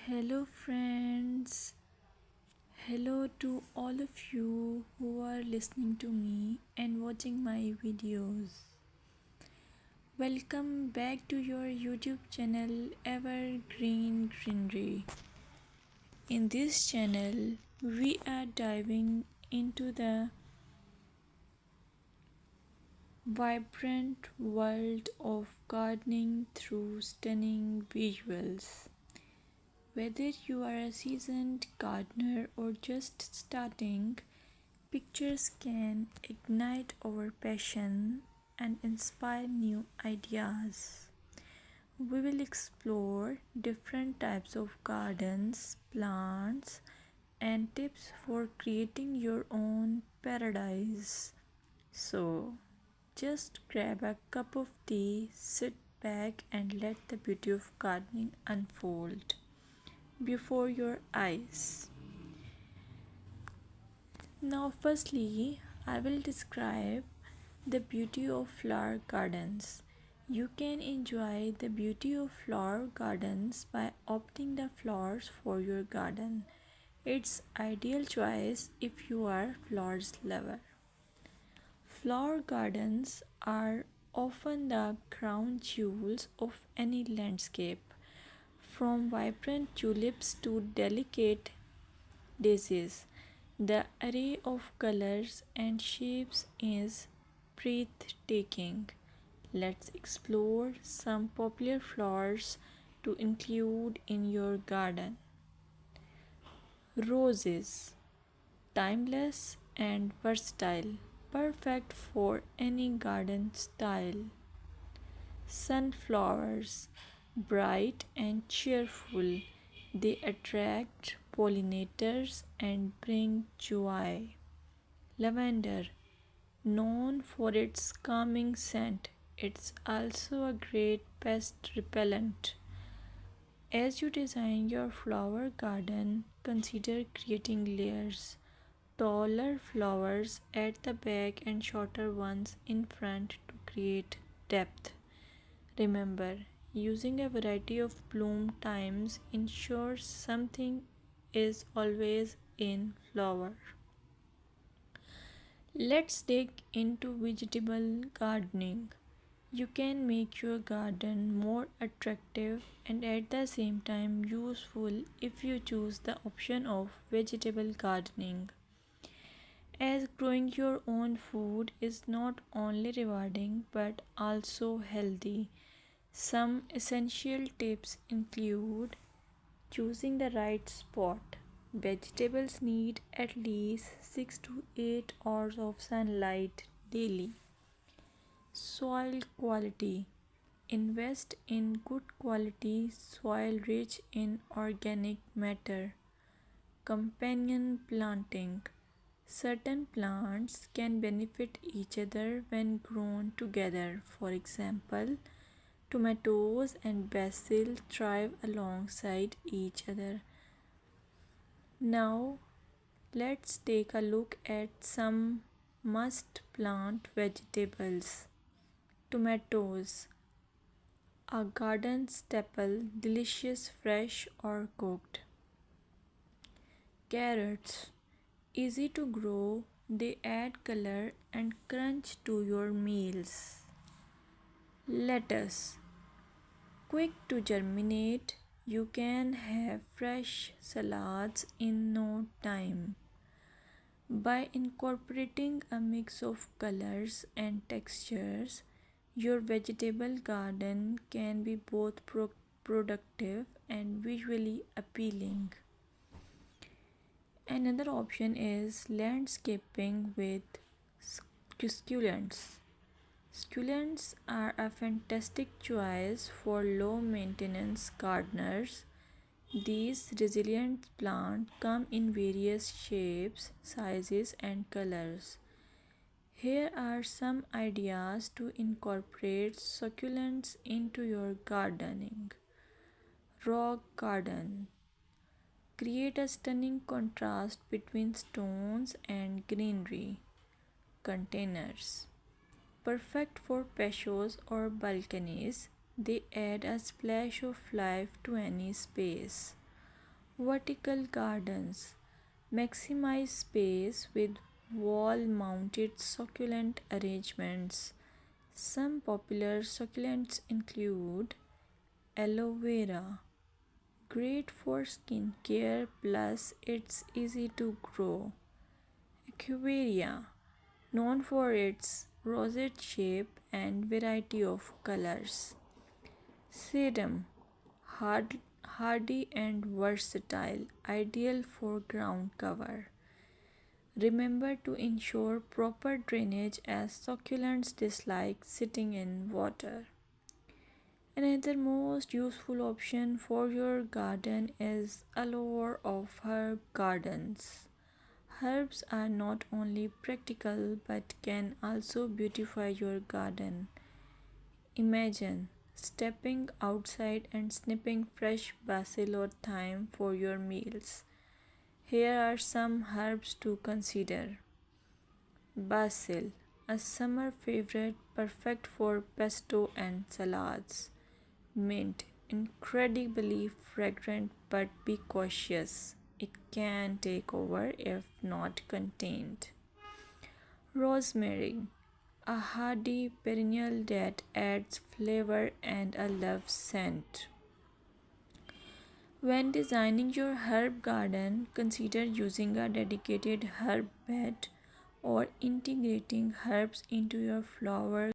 Hello, friends. Hello to all of you who are listening to me and watching my videos. Welcome back to your YouTube channel Evergreen Greenery. In this channel, we are diving into the vibrant world of gardening through stunning visuals. Whether you are a seasoned gardener or just starting, pictures can ignite our passion and inspire new ideas. We will explore different types of gardens, plants, and tips for creating your own paradise. So, just grab a cup of tea, sit back, and let the beauty of gardening unfold before your eyes. Now, firstly, I will describe the beauty of flower gardens. You can enjoy the beauty of flower gardens by opting the flowers for your garden. It's ideal choice if you are flowers lover. Flower gardens are often the crown jewels of any landscape, from vibrant tulips to delicate daisies. The array of colors and shapes is breathtaking. Let's explore some popular flowers to include in your garden. Roses, timeless and versatile, perfect for any garden style. Sunflowers, bright and cheerful, they attract pollinators and bring joy. Lavender, known for its calming scent, it's also a great pest repellent. As you design your flower garden, consider creating layers. Taller flowers at the back and shorter ones in front to create depth. Remember, using a variety of bloom times ensures something is always in flower. Let's dig into vegetable gardening. You can make your garden more attractive and at the same time useful if you choose the option of vegetable gardening. As growing your own food is not only rewarding but also healthy. Some essential tips include choosing the right spot. Vegetables need at least 6 to 8 hours of sunlight daily. Soil quality. Invest in good quality soil rich in organic matter. Companion planting. Certain plants can benefit each other when grown together. For example, tomatoes and basil thrive alongside each other. Now, let's take a look at some must plant vegetables. Tomatoes, a garden staple, delicious fresh or cooked. Carrots, easy to grow, they add color and crunch to your meals. Lettuce, quick to germinate, you can have fresh salads in no time. By incorporating a mix of colors and textures, your vegetable garden can be both productive and visually appealing. Another option is landscaping with succulents. Succulents are a fantastic choice for low maintenance gardeners. These resilient plants come in various shapes, sizes, and colors. Here are some ideas to incorporate succulents into your gardening. Rock garden. Create a stunning contrast between stones and greenery. Containers. Perfect for patios or balconies, they add a splash of life to any space. Vertical gardens maximize space with wall mounted succulent arrangements. Some popular succulents include aloe vera, great for skin care plus it's easy to grow. Equivarium, known for its rosette shape and variety of colors. Sedum, hardy and versatile, ideal for ground cover. Remember to ensure proper drainage as succulents dislike sitting in water. Another most useful option for your garden is allure of herb gardens. Herbs are not only practical but can also beautify your garden. Imagine stepping outside and snipping fresh basil or thyme for your meals. Here are some herbs to consider. Basil, a summer favorite perfect for pesto and salads. Mint, incredibly fragrant but be cautious. It can take over if not contained. Rosemary, a hardy perennial that adds flavor and a love scent. When designing your herb garden, consider using a dedicated herb bed or integrating herbs into your flower